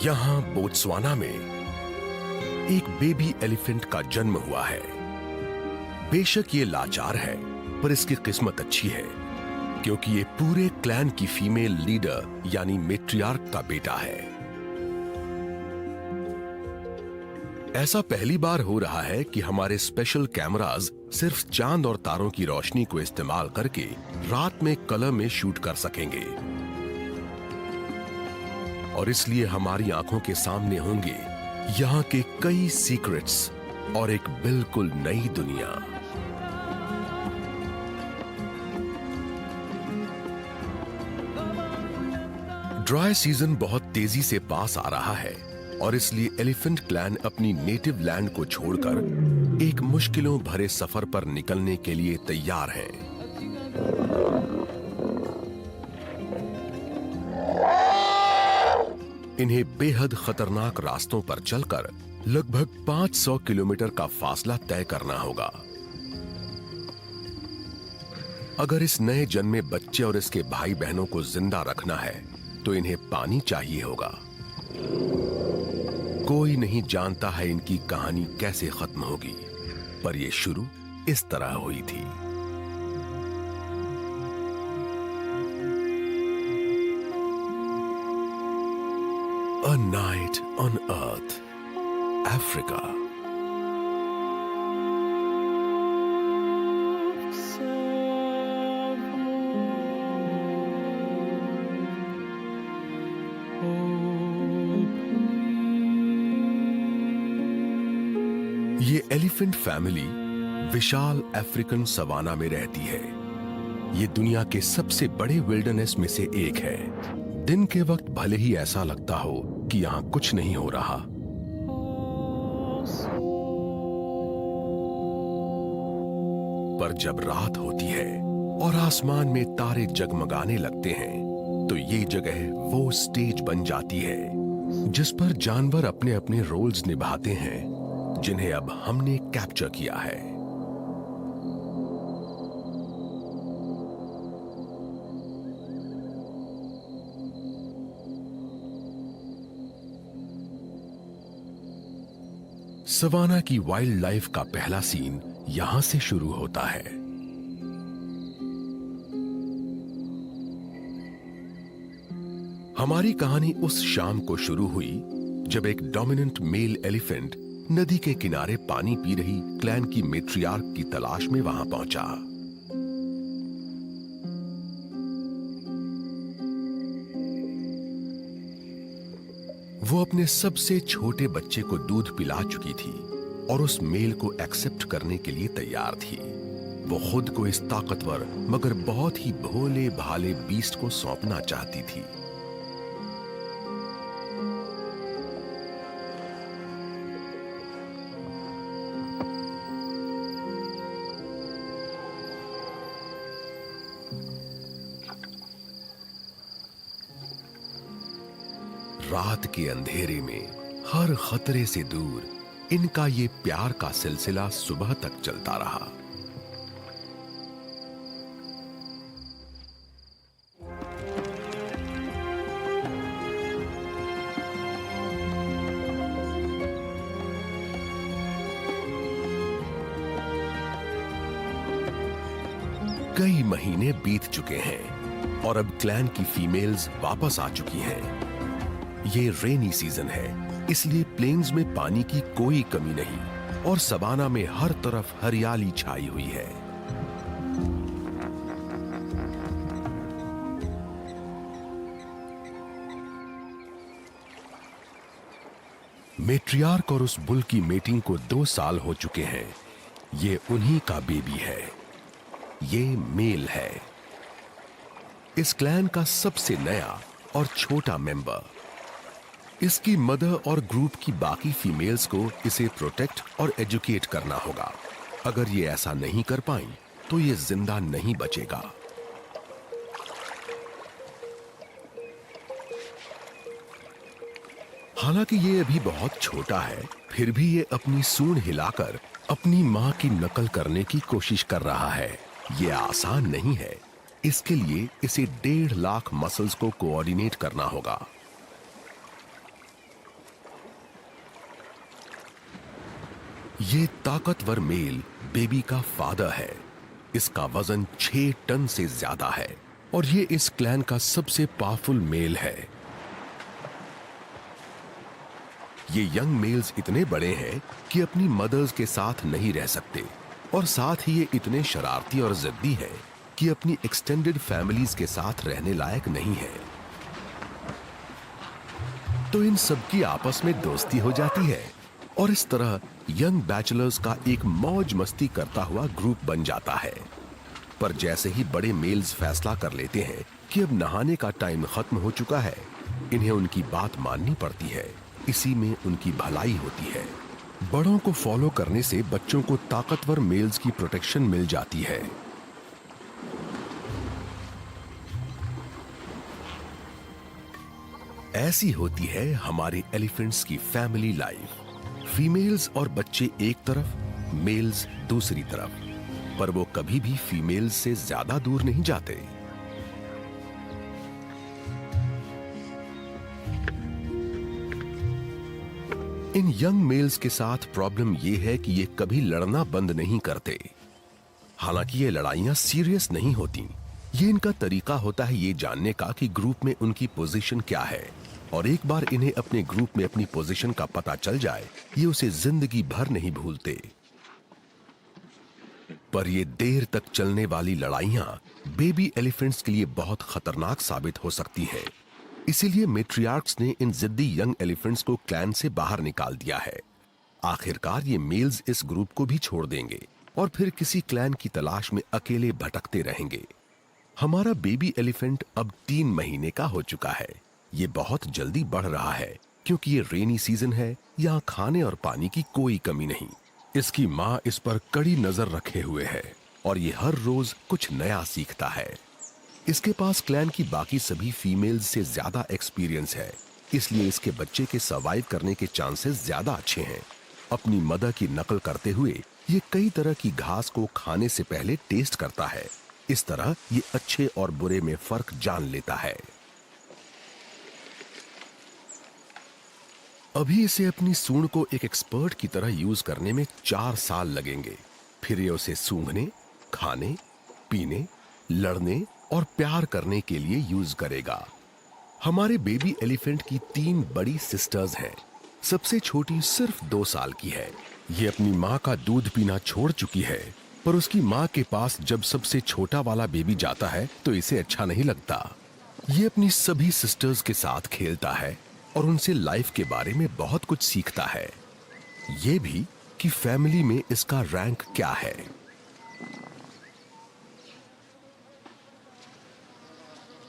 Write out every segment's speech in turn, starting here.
यहाँ बोत्सवाना में एक बेबी एलिफेंट का जन्म हुआ है। बेशक ये लाचार है, पर इसकी किस्मत अच्छी है क्योंकि ये पूरे क्लैन की फीमेल लीडर यानी मैट्रियार्क का बेटा है। ऐसा पहली बार हो रहा है कि हमारे स्पेशल कैमरास सिर्फ चांद और तारों की रोशनी को इस्तेमाल करके रात में कलर में शूट कर सकेंगे, और इसलिए हमारी आंखों के सामने होंगे यहाँ के कई सीक्रेट्स और एक बिल्कुल नई दुनिया। ड्राई सीजन बहुत तेजी से पास आ रहा है और इसलिए एलिफेंट क्लैन अपनी नेटिव लैंड को छोड़कर एक मुश्किलों भरे सफर पर निकलने के लिए तैयार है। इन्हें बेहद खतरनाक रास्तों पर चलकर लगभग 500 किलोमीटर का फासला तय करना होगा। अगर इस नए जन्मे बच्चे और इसके भाई बहनों को जिंदा रखना है तो इन्हें पानी चाहिए होगा। कोई नहीं जानता है इनकी कहानी कैसे खत्म होगी, पर यह शुरू इस तरह हुई थी। A night on Earth, Africa. ये एलिफेंट फैमिली विशाल अफ्रीकन सवाना में रहती है। ये दुनिया के सबसे बड़े विल्डरनेस में से एक है। दिन के वक्त भले ही ऐसा लगता हो कि यहां कुछ नहीं हो रहा, पर जब रात होती है और आसमान में तारे जगमगाने लगते हैं तो ये जगह वो स्टेज बन जाती है जिस पर जानवर अपने अपने रोल्स निभाते हैं जिन्हें अब हमने कैप्चर किया है। सवाना की वाइल्ड लाइफ का पहला सीन यहां से शुरू होता है। हमारी कहानी उस शाम को शुरू हुई जब एक डोमिनेंट मेल एलिफेंट नदी के किनारे पानी पी रही क्लैन की मैट्रियार्क की तलाश में वहां पहुंचा। वो अपने सबसे छोटे बच्चे को दूध पिला चुकी थी और उस मेल को एक्सेप्ट करने के लिए तैयार थी। वो खुद को इस ताकतवर मगर बहुत ही भोले भाले बीस्ट को सौंपना चाहती थी। रात के अंधेरे में हर खतरे से दूर इनका ये प्यार का सिलसिला सुबह तक चलता रहा। कई महीने बीत चुके हैं और अब क्लैन की फीमेल्स वापस आ चुकी हैं। ये रेनी सीजन है, इसलिए प्लेन्स में पानी की कोई कमी नहीं और सवाना में हर तरफ हरियाली छाई हुई है। मैट्रियार्क और उस बुल की मेटिंग को 2 साल हो चुके हैं। ये उन्हीं का बेबी है। ये मेल है, इस क्लैन का सबसे नया और छोटा मेंबर। इसकी मदर और ग्रुप की बाकी फीमेल्स को इसे प्रोटेक्ट और एजुकेट करना होगा। अगर ये ऐसा नहीं कर पाई तो ये जिंदा नहीं बचेगा। हालांकि ये अभी बहुत छोटा है, फिर भी ये अपनी सूंड हिलाकर अपनी मां की नकल करने की कोशिश कर रहा है। ये आसान नहीं है। इसके लिए इसे 1.5 लाख मसल्स को कोऑर्डिनेट करना होगा। ये ताकतवर मेल बेबी का फादर है। इसका वजन 6 टन से ज्यादा है और ये इस क्लैन का सबसे पावरफुल मेल है। ये यंग मेल्स इतने बड़े हैं कि अपनी मदर्स के साथ नहीं रह सकते और साथ ही ये इतने शरारती और जिद्दी हैं कि अपनी एक्सटेंडेड फैमिलीज के साथ रहने लायक नहीं है। तो इन सबकी आपस में दोस्ती हो जाती है और इस तरह यंग बैचलर्स का एक मौज मस्ती करता हुआ ग्रुप बन जाता है। पर जैसे ही बड़े मेल्स फैसला कर लेते हैं कि अब नहाने का टाइम खत्म हो चुका है, इन्हें उनकी बात माननी पड़ती है। इसी में उनकी भलाई होती है। बड़ों को फॉलो करने से बच्चों को ताकतवर मेल्स की प्रोटेक्शन मिल जाती है। ऐसी होती है हमारे एलिफेंट्स की फैमिली लाइफ। फीमेल्स और बच्चे एक तरफ, मेल्स दूसरी तरफ, पर वो कभी भी फीमेल्स से ज्यादा दूर नहीं जाते। इन यंग मेल्स के साथ प्रॉब्लम ये है कि ये कभी लड़ना बंद नहीं करते। हालांकि ये लड़ाइयां सीरियस नहीं होती। ये इनका तरीका होता है ये जानने का कि ग्रुप में उनकी पोजीशन क्या है, और एक बार इन्हें अपने ग्रुप में अपनी पोजीशन का पता चल जाए, ये उसे जिंदगी भर नहीं भूलते। पर ये देर तक चलने वाली लड़ाइयां बेबी एलिफेंट्स के लिए बहुत खतरनाक साबित हो सकती है। इसीलिए मैट्रियार्क्स ने इन जिद्दी यंग एलिफेंट्स को क्लैन से बाहर निकाल दिया है। आखिरकार ये मेल्स इस ग्रुप को भी छोड़ देंगे और फिर किसी क्लैन की तलाश में अकेले भटकते रहेंगे। हमारा बेबी एलिफेंट अब 3 महीने का हो चुका है। ये बहुत जल्दी बढ़ रहा है क्योंकि ये रेनी सीजन है, यहाँ खाने और पानी की कोई कमी नहीं। इसकी माँ इस पर कड़ी नजर रखे हुए है और ये हर रोज कुछ नया सीखता है। इसके पास क्लैन की बाकी सभी फीमेल्स से ज्यादा एक्सपीरियंस है, इसलिए इसके बच्चे के सर्वाइव करने के चांसेस ज्यादा अच्छे हैं। अपनी मदर की नकल करते हुए ये कई तरह की घास को खाने से पहले टेस्ट करता है। इस तरह ये अच्छे और बुरे में फर्क जान लेता है। अभी इसे अपनी सूंड को एक एक्सपर्ट की तरह यूज करने में 4 साल लगेंगे। फिर ये उसे सूंघने, खाने, पीने, लड़ने और प्यार करने के लिए यूज करेगा। हमारे बेबी एलिफेंट की 3 बड़ी सिस्टर्स हैं। सबसे छोटी सिर्फ 2 साल की है। ये अपनी माँ का दूध पीना छोड़ चुकी है, पर उसकी माँ के पास जब सबसे छोटा वाला बेबी जाता है तो इसे अच्छा नहीं लगता। ये अपनी सभी सिस्टर्स के साथ खेलता है और उनसे लाइफ के बारे में बहुत कुछ सीखता है। ये भी कि फैमिली में इसका रैंक क्या है।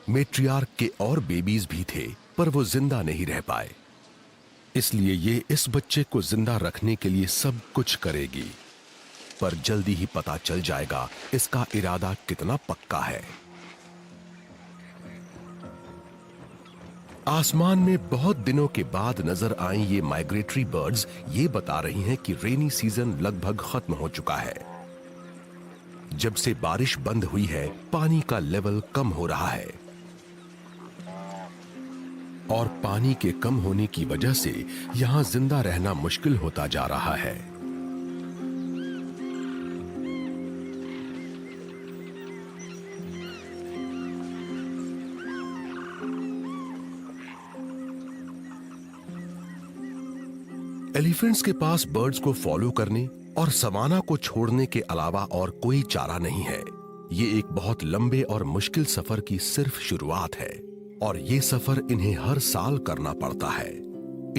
मैट्रियार्क के और बेबीज भी थे, पर वो जिंदा नहीं रह पाए। इसलिए ये इस बच्चे को जिंदा रखने के लिए सब कुछ करेगी। पर जल्दी ही पता चल जाएगा इसका इरादा कितना पक्का है। आसमान में बहुत दिनों के बाद नजर आई ये माइग्रेटरी बर्ड्स ये बता रही हैं कि रेनी सीजन लगभग खत्म हो चुका है। जब से बारिश बंद हुई है, पानी का लेवल कम हो रहा है और पानी के कम होने की वजह से यहां जिंदा रहना मुश्किल होता जा रहा है। एलिफेंट्स के पास बर्ड्स को फॉलो करने और सवाना को छोड़ने के अलावा और कोई चारा नहीं है। ये एक बहुत लंबे और मुश्किल सफर की सिर्फ शुरुआत है और ये सफर इन्हें हर साल करना पड़ता है।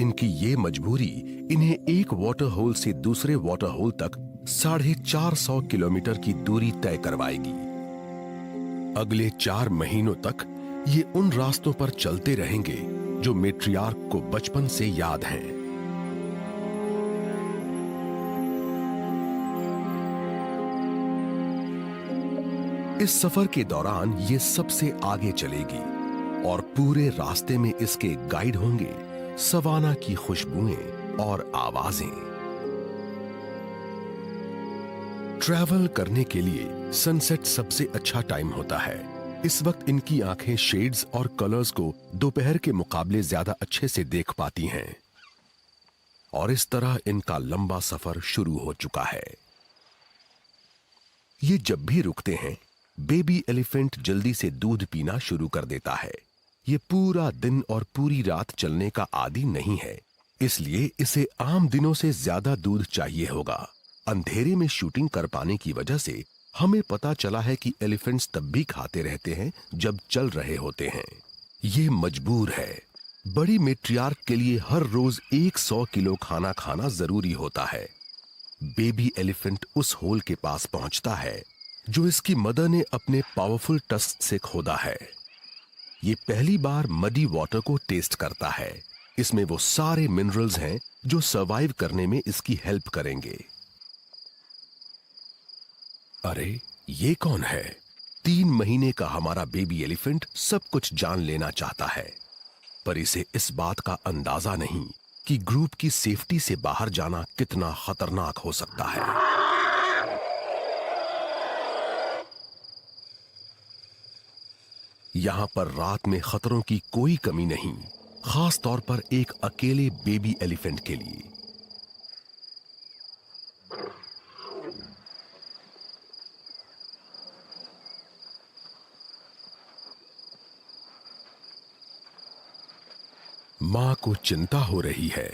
इनकी ये मजबूरी इन्हें एक वाटर होल से दूसरे वाटर होल तक 450 किलोमीटर की दूरी तय करवाएगी। अगले 4 महीनों तक ये उन रास्तों पर चलते रहेंगे जो मैट्रियार्क को बचपन से याद हैं। इस सफर के दौरान ये सबसे आगे चलेगी और पूरे रास्ते में इसके गाइड होंगे सवाना की खुशबुएं और आवाजें। ट्रैवल करने के लिए सनसेट सबसे अच्छा टाइम होता है। इस वक्त इनकी आंखें शेड्स और कलर्स को दोपहर के मुकाबले ज्यादा अच्छे से देख पाती हैं और इस तरह इनका लंबा सफर शुरू हो चुका है। ये जब भी रुकते हैं, बेबी एलिफेंट जल्दी से दूध पीना शुरू कर देता है। ये पूरा दिन और पूरी रात चलने का आदी नहीं है, इसलिए इसे आम दिनों से ज्यादा दूध चाहिए होगा। अंधेरे में शूटिंग कर पाने की वजह से हमें पता चला है कि एलिफेंट्स तब भी खाते रहते हैं जब चल रहे होते हैं। ये मजबूर है। बड़ी मेट्रियार्क के लिए हर रोज 100 किलो खाना खाना जरूरी होता है। बेबी एलिफेंट उस होल के पास पहुंचता है जो इसकी मदर ने अपने पावरफुल टस्क से खोदा है। ये पहली बार मडी वाटर को टेस्ट करता है। इसमें वो सारे मिनरल्स हैं जो सरवाइव करने में इसकी हेल्प करेंगे। अरे, ये कौन है? 3 महीने का हमारा बेबी एलिफेंट सब कुछ जान लेना चाहता है, पर इसे इस बात का अंदाजा नहीं कि ग्रुप की सेफ्टी से बाहर जाना कितना खतरनाक हो सकता है। यहां पर रात में खतरों की कोई कमी नहीं, खास तौर पर एक अकेले बेबी एलिफेंट के लिए। मां को चिंता हो रही है।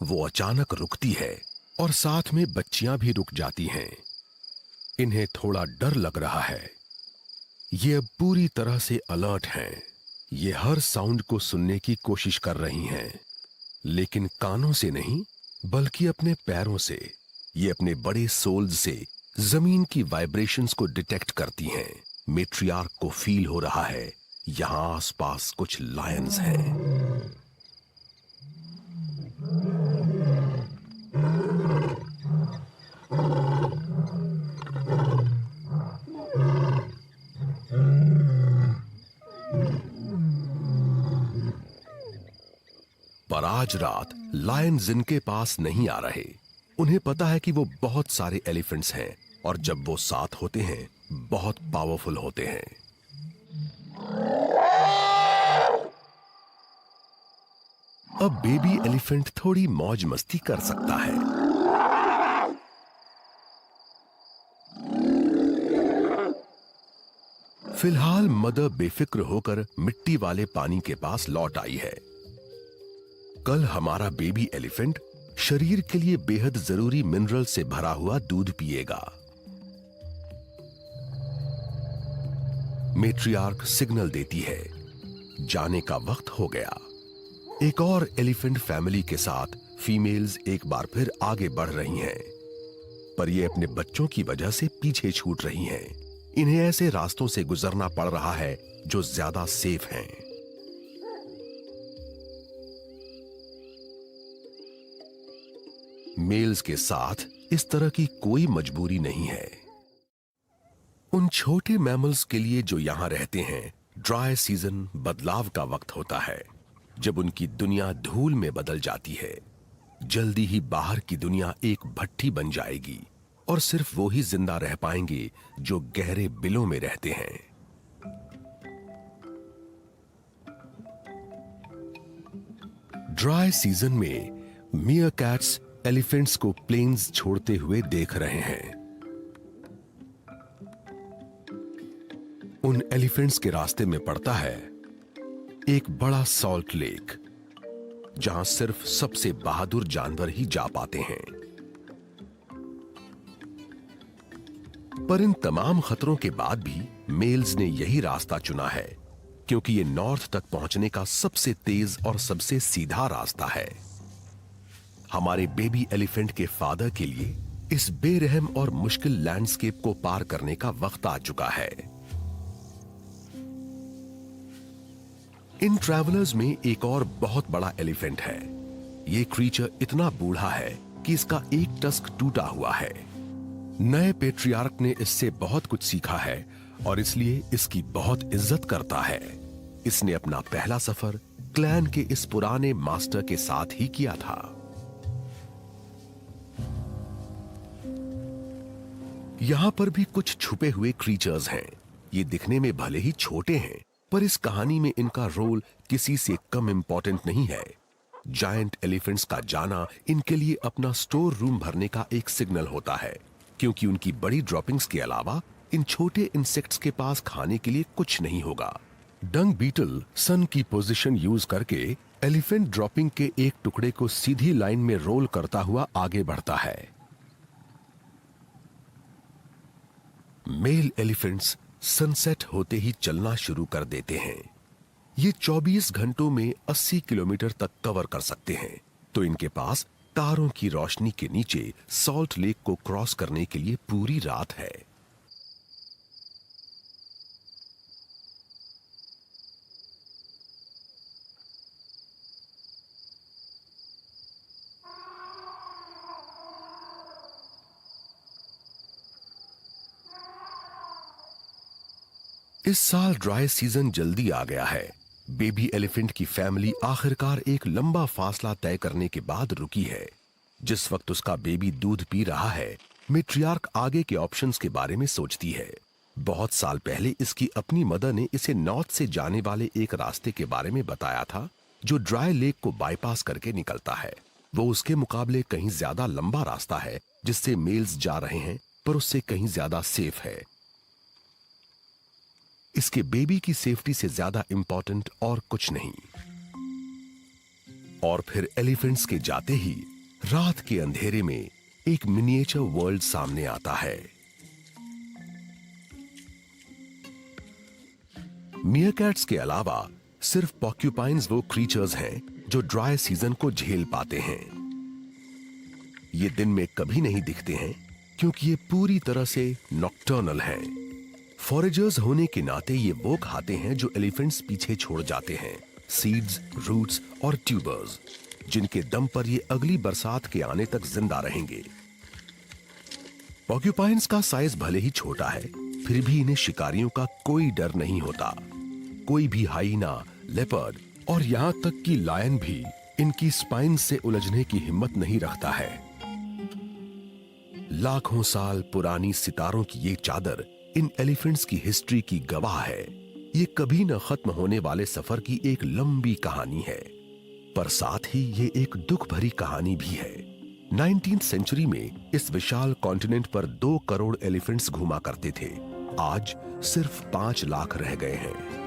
वो अचानक रुकती है और साथ में बच्चियां भी रुक जाती हैं। इन्हें थोड़ा डर लग रहा है। ये अब पूरी तरह से अलर्ट हैं। ये हर साउंड को सुनने की कोशिश कर रही हैं, लेकिन कानों से नहीं, बल्कि अपने पैरों से। ये अपने बड़े सोल्स से जमीन की वाइब्रेशंस को डिटेक्ट करती हैं। मेट्रियार्क को फील हो रहा है यहां आसपास कुछ लायंस हैं। पर आज रात लायंस इनके पास नहीं आ रहे। उन्हें पता है कि वो बहुत सारे एलिफेंट्स हैं और जब वो साथ होते हैं बहुत पावरफुल होते हैं। अब बेबी एलिफेंट थोड़ी मौज मस्ती कर सकता है। फिलहाल मदर बेफिक्र होकर मिट्टी वाले पानी के पास लौट आई है। कल हमारा बेबी एलिफेंट शरीर के लिए बेहद जरूरी मिनरल से भरा हुआ दूध पिएगा। मेट्रियार्क सिग्नल देती है, जाने का वक्त हो गया। एक और एलिफेंट फैमिली के साथ फीमेल्स एक बार फिर आगे बढ़ रही हैं, पर ये अपने बच्चों की वजह से पीछे छूट रही हैं। इन्हें ऐसे रास्तों से गुजरना पड़ रहा है जो ज्यादा सेफ हैं। मेल्स के साथ इस तरह की कोई मजबूरी नहीं है। उन छोटे मैमल्स के लिए जो यहां रहते हैं, ड्राई सीजन बदलाव का वक्त होता है, जब उनकी दुनिया धूल में बदल जाती है। जल्दी ही बाहर की दुनिया एक भट्ठी बन जाएगी और सिर्फ वो ही जिंदा रह पाएंगे जो गहरे बिलों में रहते हैं। ड्राई सीजन में मीयरकैट्स एलिफेंट्स को प्लेन्स छोड़ते हुए देख रहे हैं। उन एलिफेंट्स के रास्ते में पड़ता है एक बड़ा सॉल्ट लेक, जहां सिर्फ सबसे बहादुर जानवर ही जा पाते हैं। पर इन तमाम खतरों के बाद भी मेल्स ने यही रास्ता चुना है, क्योंकि ये नॉर्थ तक पहुंचने का सबसे तेज और सबसे सीधा रास्ता है। हमारे बेबी एलिफेंट के फादर के लिए इस बेरहम और मुश्किल लैंडस्केप को पार करने का वक्त आ चुका है। इन ट्रैवलर्स में एक और बहुत बड़ा एलिफेंट है। ये क्रीचर इतना बूढ़ा है कि इसका एक टस्क टूटा हुआ है। नए पेट्रियार्क ने इससे बहुत कुछ सीखा है और इसलिए इसकी बहुत इज्जत करता है। इसने अपना पहला सफर क्लैन के इस पुराने मास्टर के साथ ही किया था। यहां पर भी कुछ छुपे हुए क्रीचर्स हैं। ये दिखने में भले ही छोटे हैं, पर इस कहानी में इनका रोल किसी से कम इंपॉर्टेंट नहीं है। जायंट एलिफेंट्स का जाना इनके लिए अपना स्टोर रूम भरने का एक सिग्नल होता है, क्योंकि उनकी बड़ी ड्रॉपिंग्स के अलावा इन छोटे इंसेक्ट्स के पास खाने के लिए कुछ नहीं होगा। डंग बीटल सन की पोजीशन यूज करके एलिफेंट ड्रॉपिंग के एक टुकड़े को सीधी लाइन में रोल करता हुआ आगे बढ़ता है। मेल एलिफेंट्स सनसेट होते ही चलना शुरू कर देते हैं। ये 24 घंटों में 80 किलोमीटर तक कवर कर सकते हैं, तो इनके पास तारों की रोशनी के नीचे सॉल्ट लेक को क्रॉस करने के लिए पूरी रात है। इस साल ड्राई सीजन जल्दी आ गया है। बेबी एलिफेंट की फैमिली आखिरकार एक लंबा फासला तय करने के बाद रुकी है। जिस वक्त उसका बेबी दूध पी रहा है, मैट्रियार्क आगे के ऑप्शंस के बारे में सोचती है। बहुत साल पहले इसकी अपनी मदर ने इसे नॉर्थ से जाने वाले एक रास्ते के बारे में बताया था, जो ड्राई लेक को बाईपास करके निकलता है। वो उसके मुकाबले कहीं ज्यादा लंबा रास्ता है, जिससे मेल्स जा रहे हैं, पर उससे कहीं ज्यादा सेफ है। इसके बेबी की सेफ्टी से ज्यादा इंपॉर्टेंट और कुछ नहीं। और फिर एलिफेंट्स के जाते ही रात के अंधेरे में एक मिनिएचर वर्ल्ड सामने आता है। मियरकैट्स के अलावा सिर्फ पॉर्क्यूपाइन्स वो क्रीचर्स हैं जो ड्राई सीजन को झेल पाते हैं। ये दिन में कभी नहीं दिखते हैं, क्योंकि ये पूरी तरह से नॉक्टर्नल हैं। फॉरेजर्स होने के नाते ये वो खाते हैं जो एलिफेंट्स पीछे छोड़ जाते हैं, सीड्स, रूट्स और ट्यूबर्स, जिनके दम पर ये अगली बरसात के आने तक जिंदा रहेंगे। पॉर्क्यूपाइन्स का साइज भले ही छोटा है, फिर भी इन्हें शिकारियों का कोई डर नहीं होता। कोई भी हाइना, लेपर्ड और यहां तक कि लायन भी इनकी स्पाइन से उलझने की हिम्मत नहीं रखता है। लाखों साल पुरानी सितारों की ये चादर इन एलिफेंट्स की हिस्ट्री की गवाह है। ये कभी न खत्म होने वाले सफर की एक लंबी कहानी है, पर साथ ही ये एक दुख भरी कहानी भी है। 19वीं सेंचुरी में इस विशाल कॉन्टिनेंट पर 2 करोड़ एलिफेंट्स घूमा करते थे। आज सिर्फ 5 लाख रह गए हैं।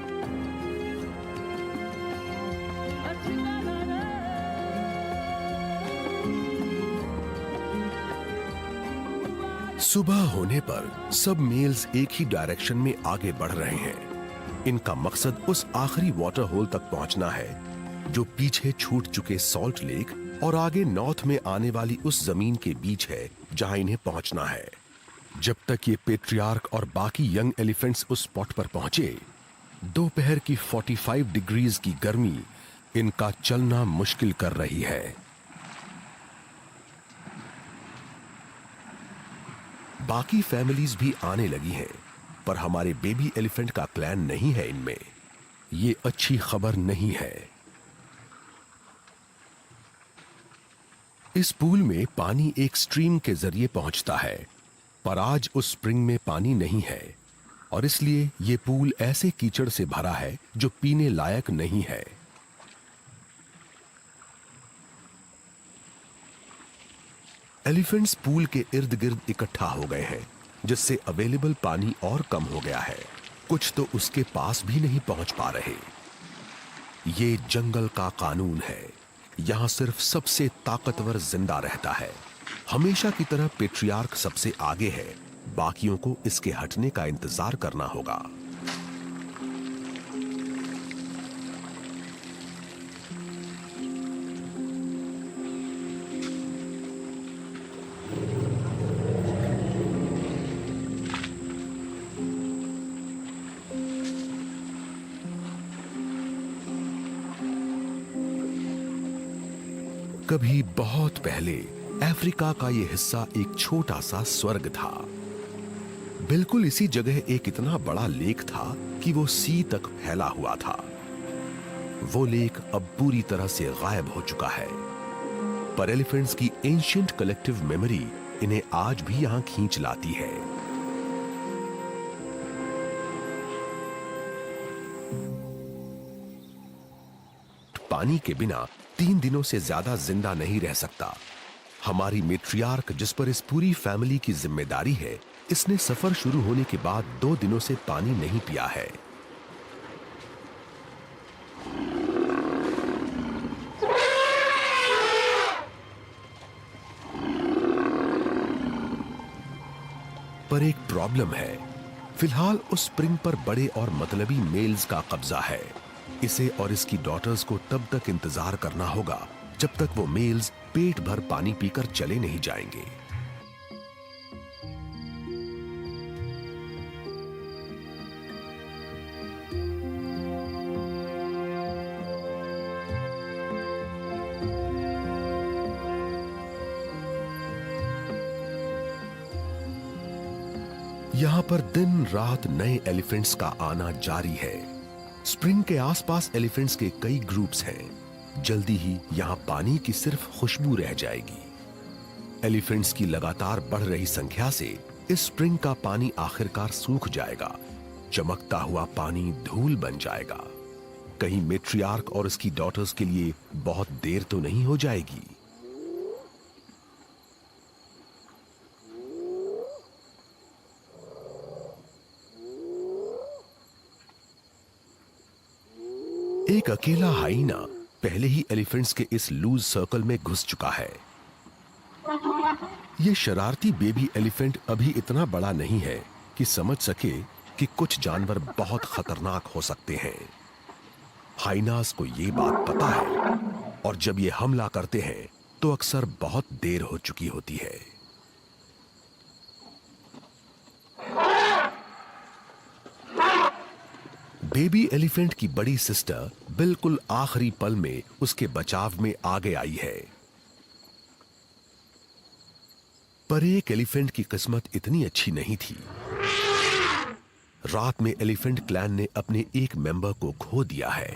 सुबह होने पर सब मेल्स एक ही डायरेक्शन में आगे बढ़ रहे हैं। इनका मकसद उस आखिरी वाटर होल तक पहुंचना है जो पीछे छूट चुके सॉल्ट लेक और आगे नॉर्थ में आने वाली उस जमीन के बीच है जहां इन्हें पहुंचना है। जब तक ये पेट्रियार्क और बाकी यंग एलिफेंट्स उस स्पॉट पर पहुंचे, दोपहर की 45 डिग्रीज की गर्मी इनका चलना मुश्किल कर रही है। बाकी फैमिलीज भी आने लगी हैं, पर हमारे बेबी एलिफेंट का क्लैन नहीं है इनमें। ये अच्छी खबर नहीं है। इस पूल में पानी एक स्ट्रीम के जरिए पहुंचता है, पर आज उस स्प्रिंग में पानी नहीं है और इसलिए ये पूल ऐसे कीचड़ से भरा है जो पीने लायक नहीं है। एलिफेंट्स पूल के इर्द गिर्द इकट्ठा हो गए हैं, जिससे अवेलेबल पानी और कम हो गया है। कुछ तो उसके पास भी नहीं पहुंच पा रहे। ये जंगल का कानून है। यहां सिर्फ सबसे ताकतवर जिंदा रहता है। हमेशा की तरह पेट्रियार्क सबसे आगे है। बाकियों को इसके हटने का इंतजार करना होगा। कभी बहुत पहले अफ्रीका का यह हिस्सा एक छोटा सा स्वर्ग था। बिल्कुल इसी जगह एक इतना बड़ा लेक था कि वो सी तक फैला हुआ था। वो लेक अब पूरी तरह से गायब हो चुका है, पर एलिफेंट्स की एंशिएंट कलेक्टिव मेमोरी इन्हें आज भी यहां खींच लाती है। पानी के बिना 3 दिनों से ज्यादा जिंदा नहीं रह सकता। हमारी मेट्रियार्क, जिस पर इस पूरी फैमिली की जिम्मेदारी है, इसने सफर शुरू होने के बाद 2 दिनों से पानी नहीं पिया है। पर एक प्रॉब्लम है। फिलहाल उस स्प्रिंग पर बड़े और मतलबी मेल्स का कब्जा है। इसे और इसकी डॉटर्स को तब तक इंतजार करना होगा जब तक वो मेल्स पेट भर पानी पीकर चले नहीं जाएंगे। यहां पर दिन रात नए एलिफेंट्स का आना जारी है। स्प्रिंग के आसपास एलिफेंट्स के कई ग्रुप्स हैं। जल्दी ही यहां पानी की सिर्फ खुशबू रह जाएगी। एलिफेंट्स की लगातार बढ़ रही संख्या से इस स्प्रिंग का पानी आखिरकार सूख जाएगा। चमकता हुआ पानी धूल बन जाएगा। कहीं मेट्रियार्क और उसकी डॉटर्स के लिए बहुत देर तो नहीं हो जाएगी। एक अकेला हाइना पहले ही एलिफेंट्स के इस लूज सर्कल में घुस चुका है। यह शरारती बेबी एलिफेंट अभी इतना बड़ा नहीं है कि समझ सके कि कुछ जानवर बहुत खतरनाक हो सकते हैं। हाइनास को यह बात पता है और जब ये हमला करते हैं तो अक्सर बहुत देर हो चुकी होती है। बेबी एलिफेंट की बड़ी सिस्टर बिल्कुल आखिरी पल में उसके बचाव में आगे आई है। पर एक एलिफेंट की किस्मत इतनी अच्छी नहीं थी। रात में एलिफेंट क्लैन ने अपने एक मेंबर को खो दिया है।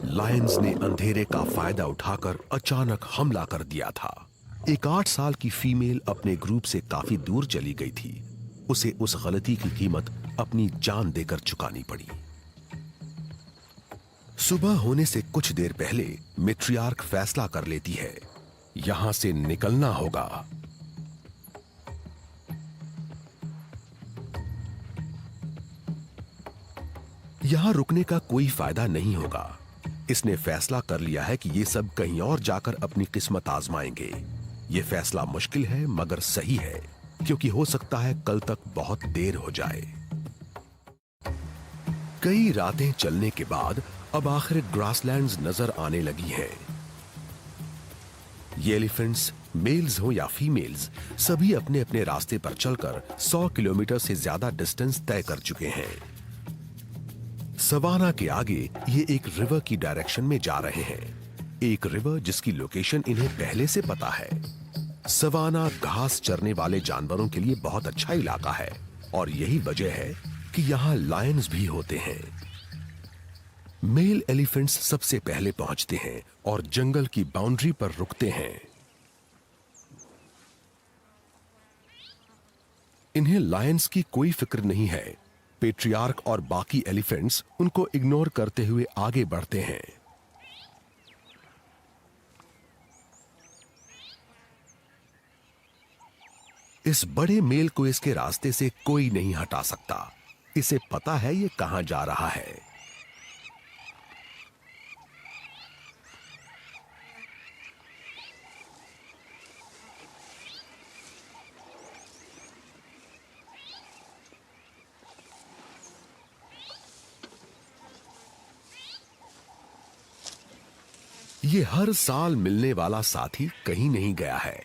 लायंस ने अंधेरे का फायदा उठाकर अचानक हमला कर दिया था। एक 8 साल की फीमेल अपने ग्रुप से काफी दूर चली गई थी। उसे उस गलती की कीमत अपनी जान देकर चुकानी पड़ी। सुबह होने से कुछ देर पहले मेट्रियार्क फैसला कर लेती है, यहां से निकलना होगा। यहां रुकने का कोई फायदा नहीं होगा। इसने फैसला कर लिया है कि ये सब कहीं और जाकर अपनी किस्मत आजमाएंगे। यह फैसला मुश्किल है मगर सही है, क्योंकि हो सकता है कल तक बहुत देर हो जाए। कई रातें चलने के बाद अब आखिर ग्रासलैंड्स नजर आने लगी हैं। ये एलिफेंट्स, मेल्स हो या फीमेल्स, सभी अपने अपने रास्ते पर चलकर 100 किलोमीटर से ज्यादा डिस्टेंस तय कर चुके हैं। सवाना के आगे ये एक रिवर की डायरेक्शन में जा रहे हैं। एक रिवर जिसकी लोकेशन इन्हें पहले से पता है। सवाना घास चरने वाले जानवरों के लिए बहुत अच्छा इलाका है और यही वजह है कि यहां लायंस भी होते हैं। मेल एलिफेंट्स सबसे पहले पहुंचते हैं और जंगल की बाउंड्री पर रुकते हैं। इन्हें लायंस की कोई फिक्र नहीं है। पेट्रियार्क और बाकी एलिफेंट्स उनको इग्नोर करते हुए आगे बढ़ते हैं। इस बड़े मेल को इसके रास्ते से कोई नहीं हटा सकता। इसे पता है ये कहां जा रहा है। ये हर साल मिलने वाला साथी कहीं नहीं गया है।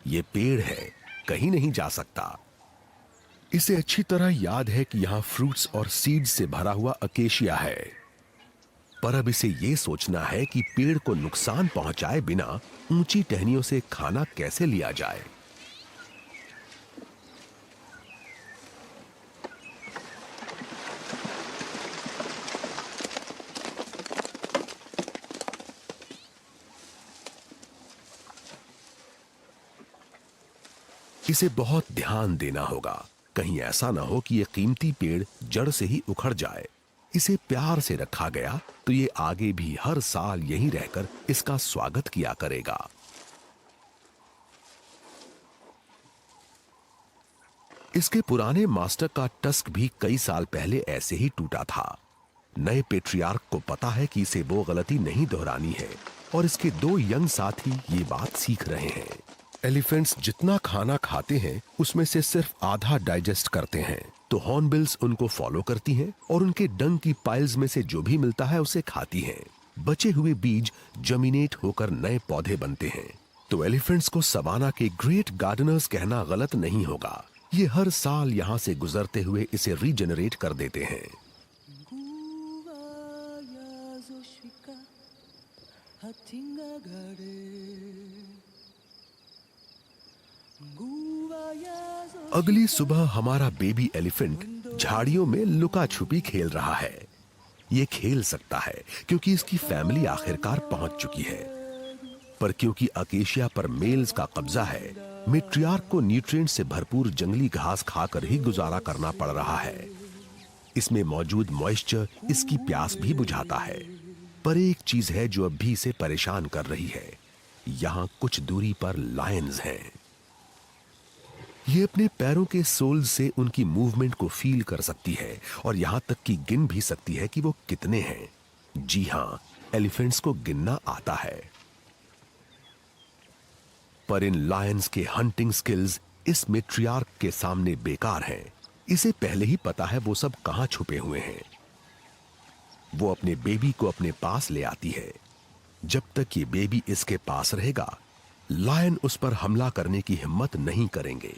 ये पेड़ है, कहीं नहीं जा सकता। इसे अच्छी तरह याद है कि यहां फ्रूट्स और सीड्स से भरा हुआ अकेशिया है। पर अब इसे यह सोचना है कि पेड़ को नुकसान पहुंचाए बिना ऊंची टहनियों से खाना कैसे लिया जाए। इसे बहुत ध्यान देना होगा, कहीं ऐसा ना हो कि यह कीमती पेड़ जड़ से ही उखड़ जाए। इसे प्यार से रखा गया तो ये आगे भी हर साल यहीं रहकर इसका स्वागत किया करेगा। इसके पुराने मास्टर का टस्क भी कई साल पहले ऐसे ही टूटा था। नए पेट्रियार्क को पता है कि इसे वो गलती नहीं दोहरानी है और इसके 2 यंग साथी ये बात सीख रहे हैं। एलिफेंट्स जितना खाना खाते हैं उसमें से सिर्फ आधा डाइजेस्ट करते हैं, तो हॉर्नबिल्स उनको फॉलो करती हैं और उनके डंग की पाइल्स में से जो भी मिलता है उसे खाती हैं। बचे हुए बीज जमीनेट होकर नए पौधे बनते हैं। तो एलिफेंट्स को सवाना के ग्रेट गार्डनर्स कहना गलत नहीं होगा। ये हर साल यहाँ से गुजरते हुए इसे रीजनरेट कर देते हैं। अगली सुबह हमारा बेबी एलिफेंट झाड़ियों में लुका छुपी खेल रहा है। ये खेल सकता है क्योंकि इसकी फैमिली आखिरकार पहुंच चुकी है, पर क्योंकि अकेशिया पर मेल्स का कब्जा है, मैट्रियार्क को न्यूट्रिएंट से भरपूर जंगली घास खाकर ही गुजारा करना पड़ रहा है। इसमें मौजूद मॉइस्चर इसकी प्यास भी बुझाता है, पर एक चीज है जो अब भी इसे परेशान कर रही है। यहाँ कुछ दूरी पर लायंस हैं। ये अपने पैरों के सोल से उनकी मूवमेंट को फील कर सकती है और यहां तक कि गिन भी सकती है कि वो कितने हैं। जी हां, एलिफेंट्स को गिनना आता है। पर इन लायंस के हंटिंग स्किल्स इस मैट्रियार्क के सामने बेकार हैं। इसे पहले ही पता है वो सब कहां छुपे हुए हैं। वो अपने बेबी को अपने पास ले आती है। जब तक ये बेबी इसके पास रहेगा, लायन उस पर हमला करने की हिम्मत नहीं करेंगे।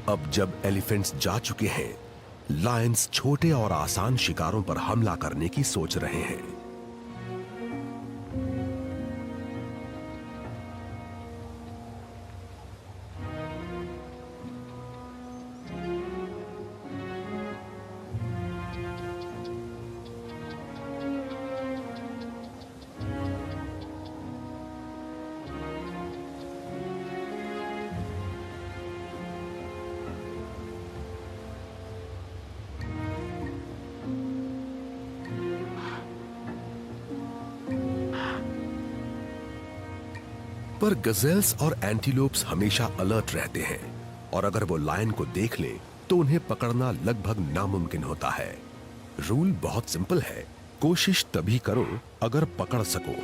अब जब एलिफेंट्स जा चुके हैं, लायंस छोटे और आसान शिकारों पर हमला करने की सोच रहे हैं। पर गजेल्स और एंटीलोप्स हमेशा अलर्ट रहते हैं और अगर वो लायन को देख लें तो उन्हें पकड़ना लगभग नामुमकिन होता है। रूल बहुत सिंपल है, कोशिश तभी करो अगर पकड़ सको।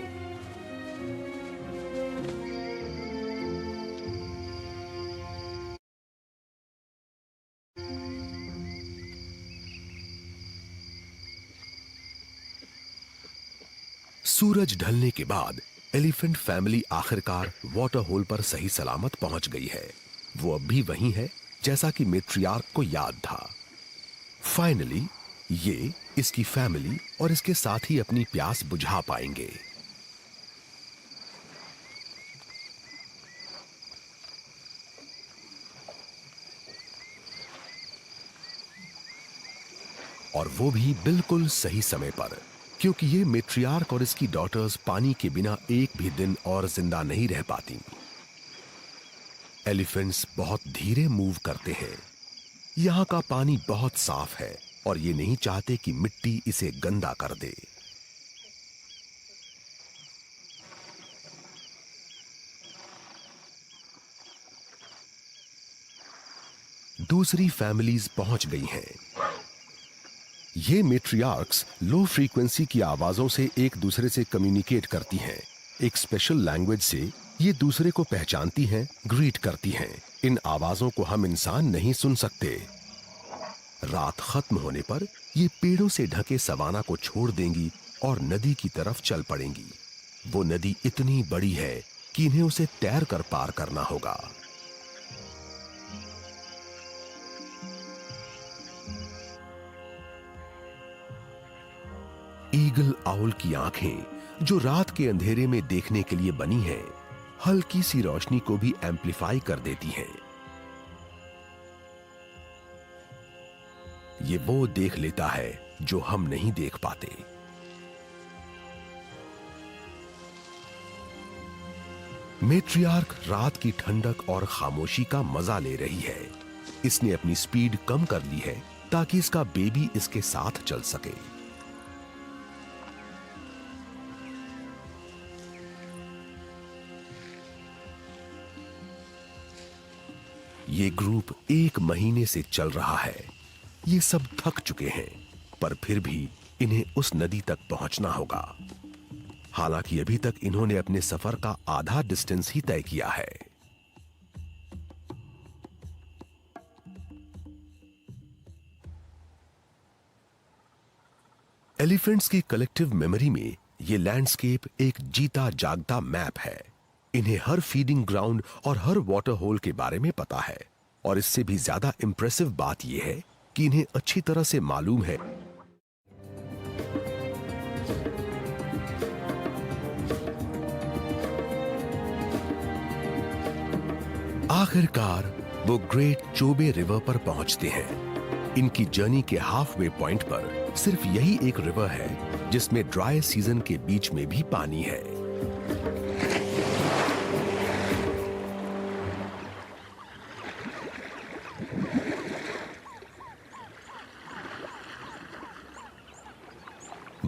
सूरज ढलने के बाद एलिफेंट फैमिली आखिरकार वाटर होल पर सही सलामत पहुंच गई है। वो अब भी वहीं है जैसा कि मैट्रियार्क को याद था। फाइनली ये, इसकी फैमिली और इसके साथी अपनी प्यास बुझा पाएंगे। और वो भी बिल्कुल सही समय पर, क्योंकि ये मैट्रियार्क और इसकी डॉटर्स पानी के बिना एक भी दिन और जिंदा नहीं रह पाती। एलिफेंट्स बहुत धीरे मूव करते हैं। यहाँ का पानी बहुत साफ है और ये नहीं चाहते कि मिट्टी इसे गंदा कर दे। दूसरी फैमिलीज पहुंच गई हैं। ये मैट्रियार्क्स लो फ्रीक्वेंसी की आवाजों से एक दूसरे से कम्युनिकेट करती हैं। एक स्पेशल लैंग्वेज से ये दूसरे को पहचानती हैं, ग्रीट करती हैं। इन आवाजों को हम इंसान नहीं सुन सकते। रात खत्म होने पर ये पेड़ों से ढके सवाना को छोड़ देंगी और नदी की तरफ चल पड़ेंगी। वो नदी इतनी बड़ी है कि इन्हें उसे तैर कर पार करना होगा। ईगल आउल की आंखें, जो रात के अंधेरे में देखने के लिए बनी हैं, हल्की सी रोशनी को भी एम्पलीफाई कर देती हैं। ये वो देख लेता है जो हम नहीं देख पाते। मैट्रियार्क रात की ठंडक और खामोशी का मजा ले रही है। इसने अपनी स्पीड कम कर ली है ताकि इसका बेबी इसके साथ चल सके। ये ग्रुप 1 महीने से चल रहा है। ये सब थक चुके हैं, पर फिर भी इन्हें उस नदी तक पहुंचना होगा। हालांकि अभी तक इन्होंने अपने सफर का आधा डिस्टेंस ही तय किया है। एलिफेंट्स की कलेक्टिव मेमोरी में ये लैंडस्केप एक जीता जागता मैप है। इन्हें हर फीडिंग ग्राउंड और हर वाटर होल के बारे में पता है, और इससे भी ज्यादा इंप्रेसिव बात यह है कि इन्हें अच्छी तरह से मालूम है आखिरकार वो ग्रेट चोबे रिवर पर पहुंचते हैं। इनकी जर्नी के हाफ वे पॉइंट पर सिर्फ यही एक रिवर है जिसमें ड्राई सीजन के बीच में भी पानी है।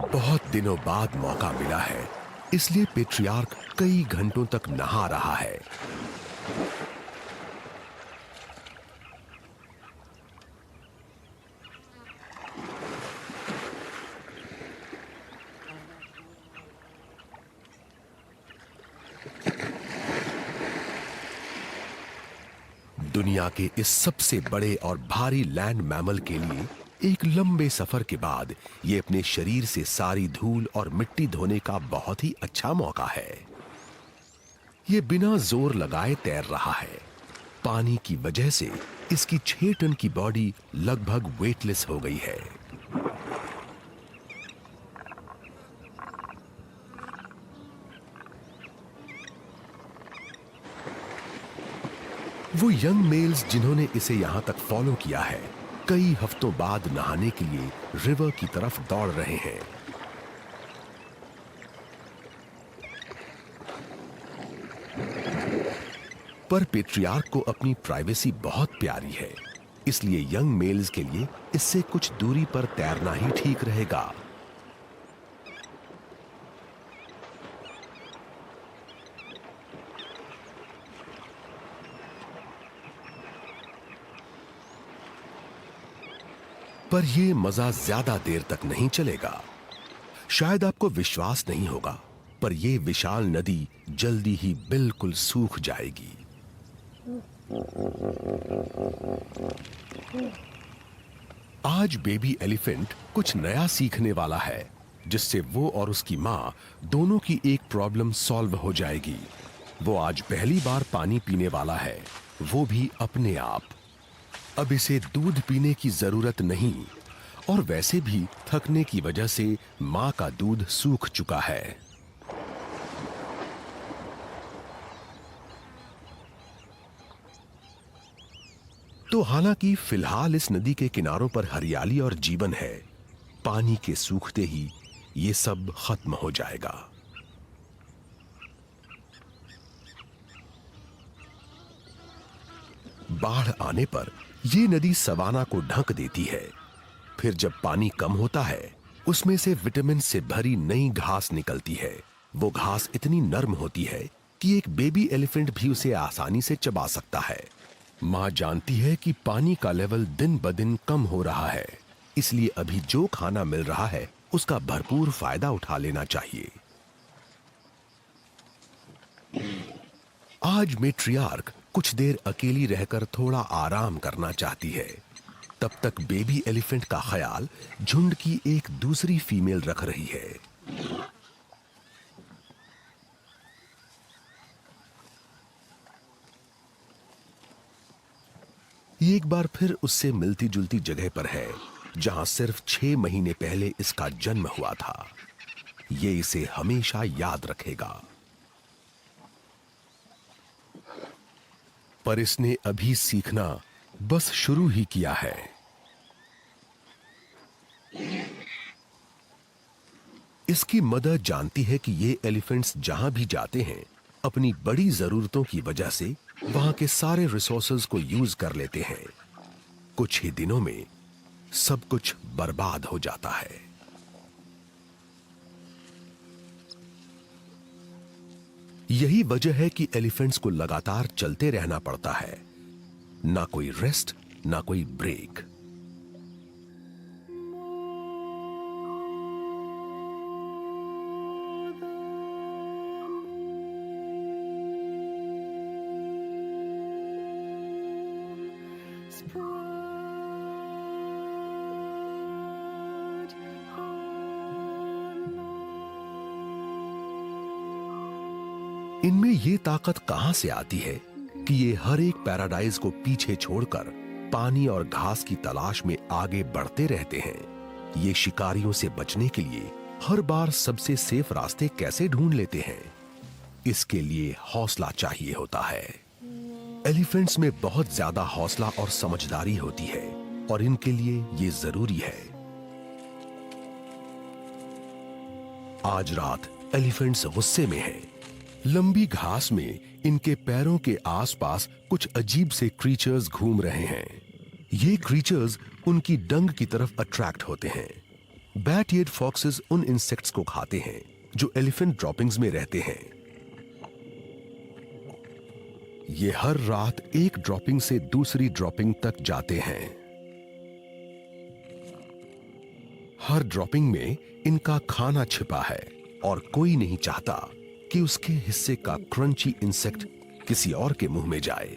बहुत दिनों बाद मौका मिला है, इसलिए पेट्रियार्क कई घंटों तक नहा रहा है। दुनिया के इस सबसे बड़े और भारी लैंड मैमल के लिए एक लंबे सफर के बाद ये अपने शरीर से सारी धूल और मिट्टी धोने का बहुत ही अच्छा मौका है। ये बिना जोर लगाए तैर रहा है। पानी की वजह से इसकी 6 टन की बॉडी लगभग वेटलेस हो गई है। वो यंग मेल्स जिन्होंने इसे यहां तक फॉलो किया है, कई हफ्तों बाद नहाने के लिए रिवर की तरफ दौड़ रहे हैं। पर पेट्रियार्क को अपनी प्राइवेसी बहुत प्यारी है, इसलिए यंग मेल्स के लिए इससे कुछ दूरी पर तैरना ही ठीक रहेगा। पर यह मजा ज्यादा देर तक नहीं चलेगा। शायद आपको विश्वास नहीं होगा, पर यह विशाल नदी जल्दी ही बिल्कुल सूख जाएगी। आज बेबी एलिफेंट कुछ नया सीखने वाला है, जिससे वो और उसकी मां दोनों की एक प्रॉब्लम सॉल्व हो जाएगी। वो आज पहली बार पानी पीने वाला है, वो भी अपने आप। अब इसे दूध पीने की जरूरत नहीं, और वैसे भी थकने की वजह से मां का दूध सूख चुका है। तो हालांकि फिलहाल इस नदी के किनारों पर हरियाली और जीवन है, पानी के सूखते ही ये सब खत्म हो जाएगा। बाढ़ आने पर ये नदी सवाना को ढक देती है। फिर जब पानी कम होता है, उसमें से विटामिन से भरी नई घास निकलती है। वो घास इतनी नर्म होती है कि एक बेबी एलिफेंट भी उसे आसानी से चबा सकता है। मां जानती है कि पानी का लेवल दिन ब दिन कम हो रहा है, इसलिए अभी जो खाना मिल रहा है उसका भरपूर फायदा उठा लेना चाहिए। आज मैट्रियार्क कुछ देर अकेली रहकर थोड़ा आराम करना चाहती है। तब तक बेबी एलिफेंट का ख्याल झुंड की एक दूसरी फीमेल रख रही है। ये एक बार फिर उससे मिलती जुलती जगह पर है, जहां सिर्फ 6 महीने पहले इसका जन्म हुआ था। ये इसे हमेशा याद रखेगा। पर इसने अभी सीखना बस शुरू ही किया है। इसकी मदर जानती है कि ये एलिफेंट्स जहां भी जाते हैं अपनी बड़ी जरूरतों की वजह से वहां के सारे रिसोर्सेज को यूज कर लेते हैं। कुछ ही दिनों में सब कुछ बर्बाद हो जाता है। यही वजह है कि एलिफेंट्स को लगातार चलते रहना पड़ता है, ना कोई रेस्ट, ना कोई ब्रेक। इनमें ये ताकत कहां से आती है कि ये हर एक पैराडाइज को पीछे छोड़कर पानी और घास की तलाश में आगे बढ़ते रहते हैं। ये शिकारियों से बचने के लिए हर बार सबसे सेफ रास्ते कैसे ढूंढ लेते हैं, इसके लिए हौसला चाहिए होता है। एलिफेंट्स में बहुत ज्यादा हौसला और समझदारी होती है और इनके लिए ये जरूरी है। आज रात एलिफेंट्स गुस्से में हैं। लंबी घास में इनके पैरों के आसपास कुछ अजीब से क्रीचर्स घूम रहे हैं। ये क्रीचर्स उनकी डंग की तरफ अट्रैक्ट होते हैं। बैट-ईयर्ड फॉक्सेस उन इंसेक्ट्स को खाते हैं जो एलिफेंट ड्रॉपिंग्स में रहते हैं। ये हर रात एक ड्रॉपिंग से दूसरी ड्रॉपिंग तक जाते हैं। हर ड्रॉपिंग में इनका खाना छिपा है और कोई नहीं चाहता कि उसके हिस्से का क्रंची इंसेक्ट किसी और के मुंह में जाए।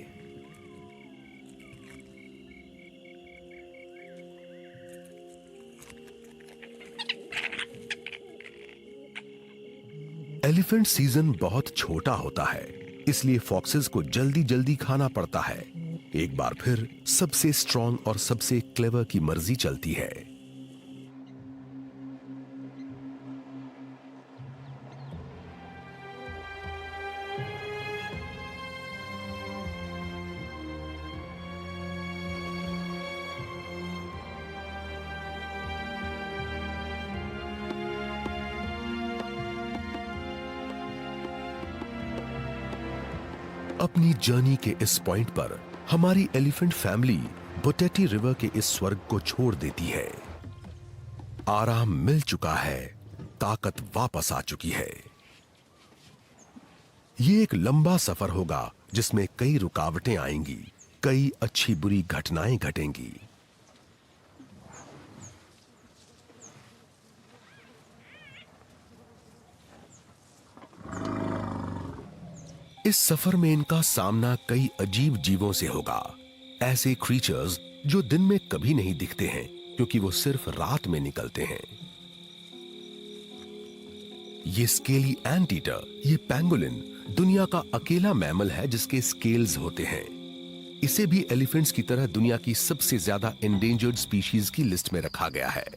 एलिफेंट सीजन बहुत छोटा होता है, इसलिए फॉक्सेस को जल्दी जल्दी खाना पड़ता है। एक बार फिर सबसे स्ट्रॉन्ग और सबसे क्लेवर की मर्जी चलती है। अपनी जर्नी के इस पॉइंट पर हमारी एलिफेंट फैमिली बोटेटी रिवर के इस स्वर्ग को छोड़ देती है। आराम मिल चुका है, ताकत वापस आ चुकी है। ये एक लंबा सफर होगा जिसमें कई रुकावटें आएंगी, कई अच्छी बुरी घटनाएं घटेंगी। इस सफर में इनका सामना कई अजीब जीवों से होगा। ऐसे क्रीचर्स जो दिन में कभी नहीं दिखते हैं क्योंकि वो सिर्फ रात में निकलते हैं। ये स्केली एंटीटर, ये पैंगोलिन दुनिया का अकेला मैमल है जिसके स्केल्स होते हैं। इसे भी एलिफेंट्स की तरह दुनिया की सबसे ज्यादा एंडेंजर्ड स्पीशीज की लिस्ट में रखा गया है।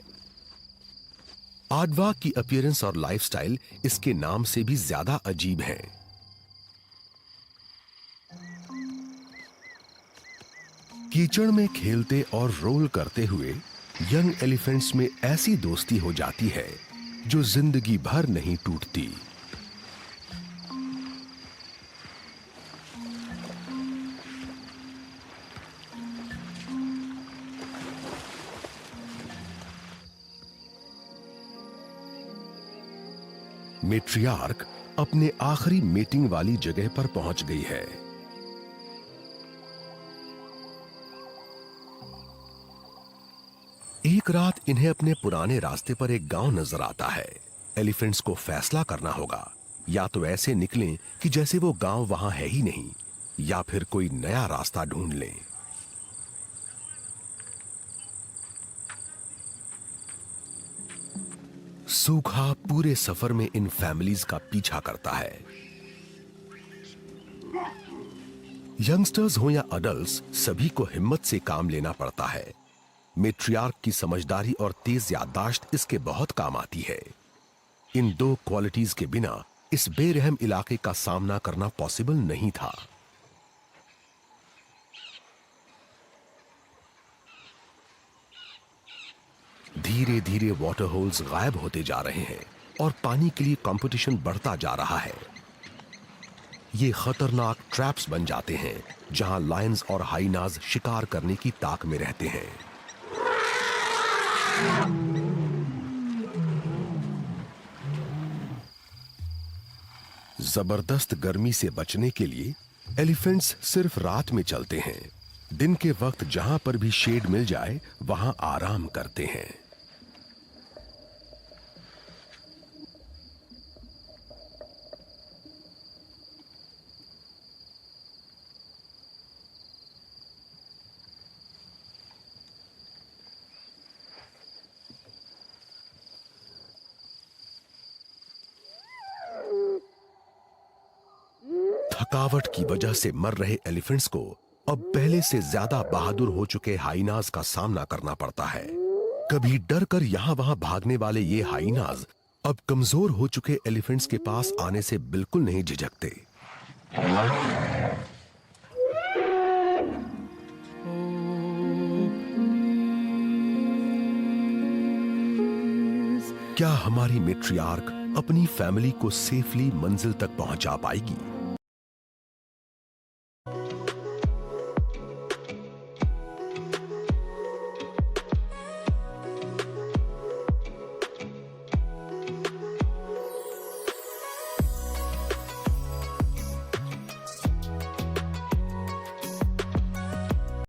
आडवाक की अपीयरेंस और लाइफस्टाइल इसके नाम से भी ज्यादा अजीब है। कीचड़ में खेलते और रोल करते हुए यंग एलिफेंट्स में ऐसी दोस्ती हो जाती है जो जिंदगी भर नहीं टूटती। मैट्रियार्क अपने आखिरी मीटिंग वाली जगह पर पहुंच गई है। एक रात इन्हें अपने पुराने रास्ते पर एक गांव नजर आता है। एलिफेंट्स को फैसला करना होगा, या तो ऐसे निकलें कि जैसे वो गांव वहां है ही नहीं, या फिर कोई नया रास्ता ढूंढ लें। सूखा पूरे सफर में इन फैमिलीज का पीछा करता है। यंगस्टर्स हो या अडल्ट्स, सभी को हिम्मत से काम लेना पड़ता है। मेट्रियार्क की समझदारी और तेज याददाश्त इसके बहुत काम आती है। इन दो क्वालिटीज के बिना इस बेरहम इलाके का सामना करना पॉसिबल नहीं था। धीरे धीरे वाटर होल्स गायब होते जा रहे हैं और पानी के लिए कंपटीशन बढ़ता जा रहा है। ये खतरनाक ट्रैप्स बन जाते हैं जहां लायंस और हाइनाज शिकार करने की ताक में रहते हैं। जबरदस्त गर्मी से बचने के लिए एलिफेंट्स सिर्फ रात में चलते हैं। दिन के वक्त जहां पर भी शेड मिल जाए वहां आराम करते हैं। थकावट की वजह से मर रहे एलिफेंट्स को अब पहले से ज्यादा बहादुर हो चुके हाइनाज का सामना करना पड़ता है। कभी डर कर यहां वहां भागने वाले ये हाइनाज अब कमजोर हो चुके एलिफेंट्स के पास आने से बिल्कुल नहीं झिझकते। क्या हमारी मेट्रियार्क अपनी फैमिली को सेफली मंजिल तक पहुंचा पाएगी?